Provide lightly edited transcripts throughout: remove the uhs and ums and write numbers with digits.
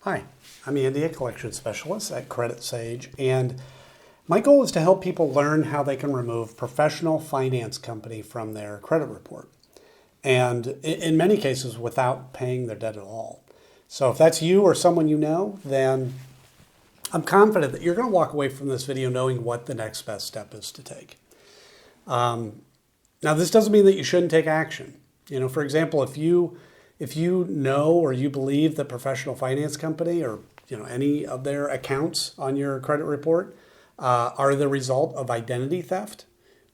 Hi, I'm Andy, a collection specialist at Credit Sage, and my goal is to help people learn how they can remove professional finance company from their credit report, and in many cases without paying their debt at all. So if that's you or someone you know, then I'm confident that you're going to walk away from this video knowing what the next best step is to take. Now, this doesn't mean that you shouldn't take action. For example, if you know or you believe that professional finance company or any of their accounts on your credit report are the result of identity theft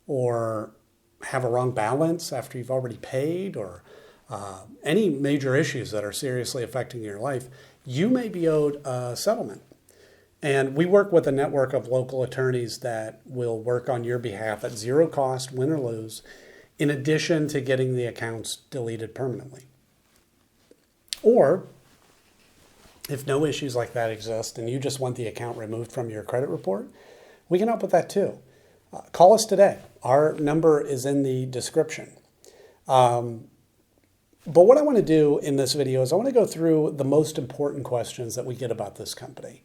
or have a wrong balance after you've already paid or any major issues that are seriously affecting your life, you may be owed a settlement. And we work with a network of local attorneys that will work on your behalf at zero cost, win or lose, in addition to getting the accounts deleted permanently. Or if no issues like that exist and you just want the account removed from your credit report, we can help with that too. Call us today. Our number is in the description. But what I want to do in this video is I want to go through the most important questions that we get about this company.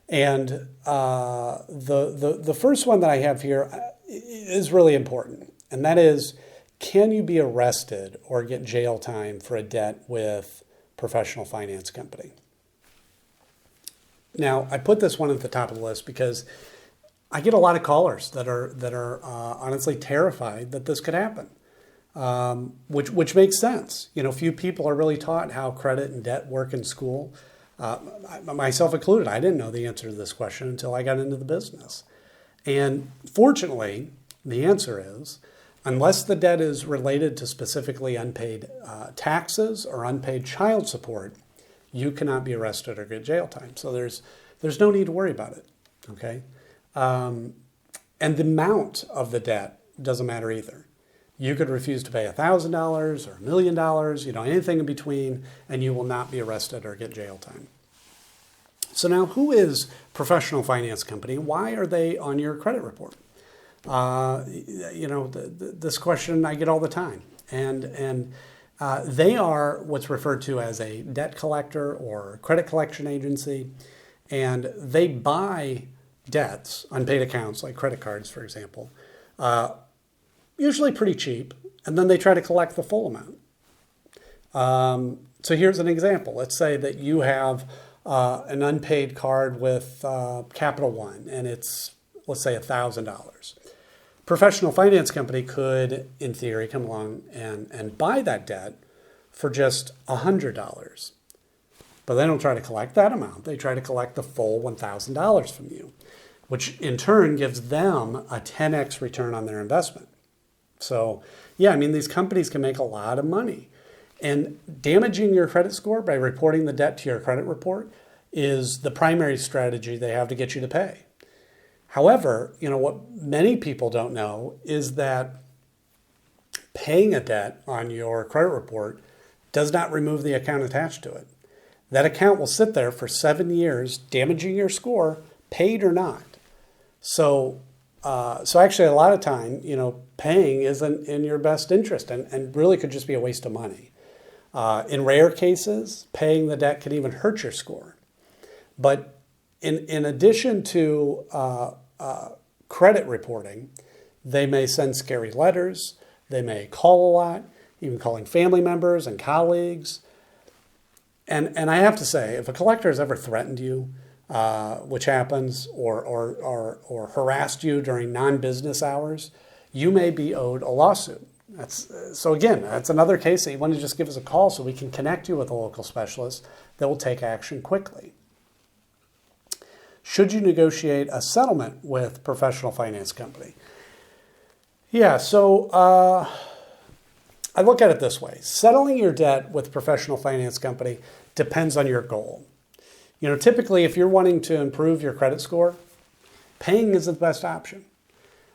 And the first one that I have here is really important, and that is, can you be arrested or get jail time for a debt with professional finance company? Now, I put this one at the top of the list because I get a lot of callers that are honestly terrified that this could happen, which makes sense. Few people are really taught how credit and debt work in school. Myself included, I didn't know the answer to this question until I got into the business. And fortunately, the answer is, unless the debt is related to specifically unpaid taxes or unpaid child support, you cannot be arrested or get jail time. So there's no need to worry about it, okay? And the amount of the debt doesn't matter either. You could refuse to pay $1,000 or $1 million, anything in between, and you will not be arrested or get jail time. So now, who is Professional Finance Company? Why are they on your credit report? This question I get all the time. And they are what's referred to as a debt collector or credit collection agency. And they buy debts, unpaid accounts like credit cards, for example, usually pretty cheap. And then they try to collect the full amount. So here's an example. Let's say that you have an unpaid card with Capital One, and it's, let's say, $1,000. Professional finance company could, in theory, come along and buy that debt for just $100. But they don't try to collect that amount. They try to collect the full $1,000 from you, which in turn gives them a 10x return on their investment. So, these companies can make a lot of money. And damaging your credit score by reporting the debt to your credit report is the primary strategy they have to get you to pay. However, what many people don't know is that paying a debt on your credit report does not remove the account attached to it. That account will sit there for 7 years, damaging your score, paid or not. So actually a lot of time, paying isn't in your best interest and really could just be a waste of money. In rare cases, paying the debt can even hurt your score. But in addition to credit reporting, they may send scary letters. They may call a lot, even calling family members and colleagues. And I have to say, if a collector has ever threatened you, which happens, or harassed you during non-business hours, you may be owed a lawsuit. So again, that's another case that you want to just give us a call so we can connect you with a local specialist that will take action quickly. Should you negotiate a settlement with professional finance company? So I look at it this way. Settling your debt with professional finance company depends on your goal. Typically, if you're wanting to improve your credit score, paying is the best option.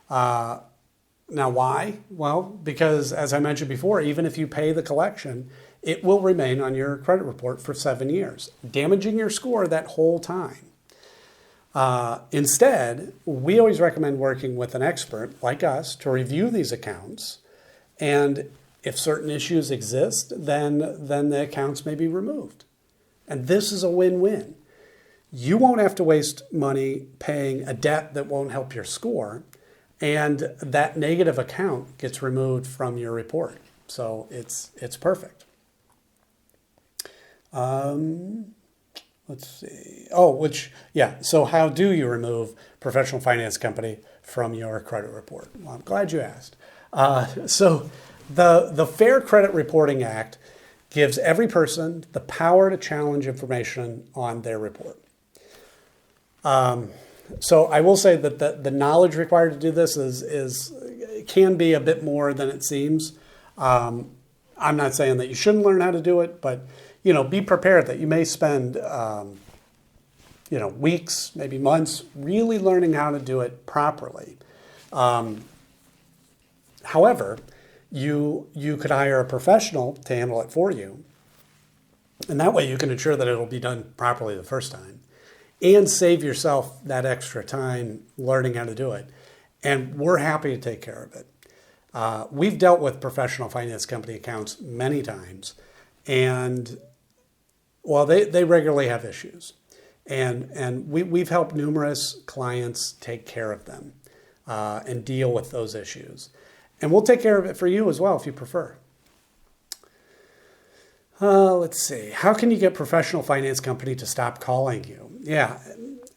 Now, why? Well, because as I mentioned before, even if you pay the collection, it will remain on your credit report for 7 years, damaging your score that whole time. Instead, we always recommend working with an expert like us to review these accounts. And if certain issues exist, then the accounts may be removed. And this is a win-win. You won't have to waste money paying a debt that won't help your score, and that negative account gets removed from your report. So it's perfect. Let's see. So how do you remove professional finance company from your credit report? Well, I'm glad you asked. So the Fair Credit Reporting Act gives every person the power to challenge information on their report. So I will say that the knowledge required to do this can be a bit more than it seems. I'm not saying that you shouldn't learn how to do it, but be prepared that you may spend weeks, maybe months, really learning how to do it properly. However, you could hire a professional to handle it for you, and that way you can ensure that it'll be done properly the first time, and save yourself that extra time learning how to do it. And we're happy to take care of it. We've dealt with professional finance company accounts many times, and well, they regularly have issues. And we've helped numerous clients take care of them and deal with those issues. And we'll take care of it for you as well if you prefer. Let's see. How can you get professional finance company to stop calling you? Yeah.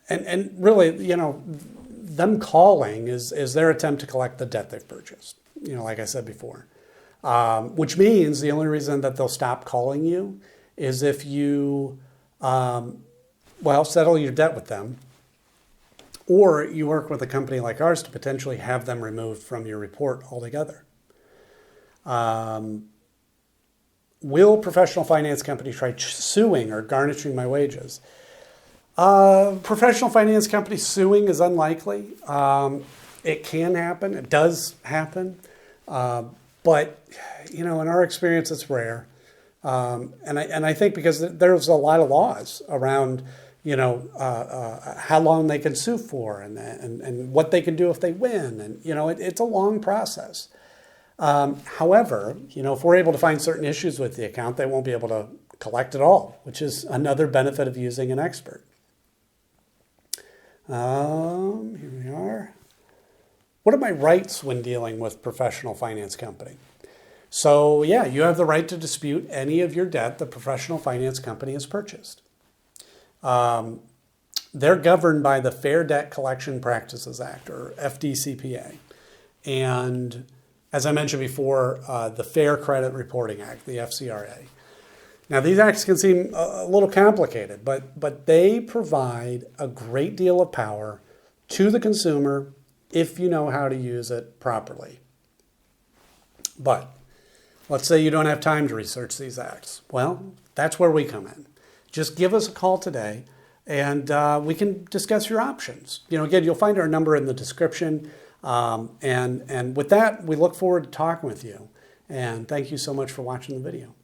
And really, them calling is their attempt to collect the debt they've purchased, like I said before. Which means the only reason that they'll stop calling you is if you, settle your debt with them, or you work with a company like ours to potentially have them removed from your report altogether. Will professional finance company try suing or garnishing my wages? Professional finance company suing is unlikely. It can happen. It does happen. But, in our experience, it's rare. And I think because there's a lot of laws around, how long they can sue for and what they can do if they win. And, it's a long process. However, if we're able to find certain issues with the account, they won't be able to collect it all, which is another benefit of using an expert. Here we are. What are my rights when dealing with professional finance company? So you have the right to dispute any of your debt the professional finance company has purchased. They're governed by the Fair Debt Collection Practices Act, or FDCPA. And as I mentioned before, the Fair Credit Reporting Act, the FCRA. Now, these acts can seem a little complicated, but they provide a great deal of power to the consumer if you know how to use it properly. But let's say you don't have time to research these acts. Well, that's where we come in. Just give us a call today, and we can discuss your options. Again, you'll find our number in the description. And with that, we look forward to talking with you. And thank you so much for watching the video.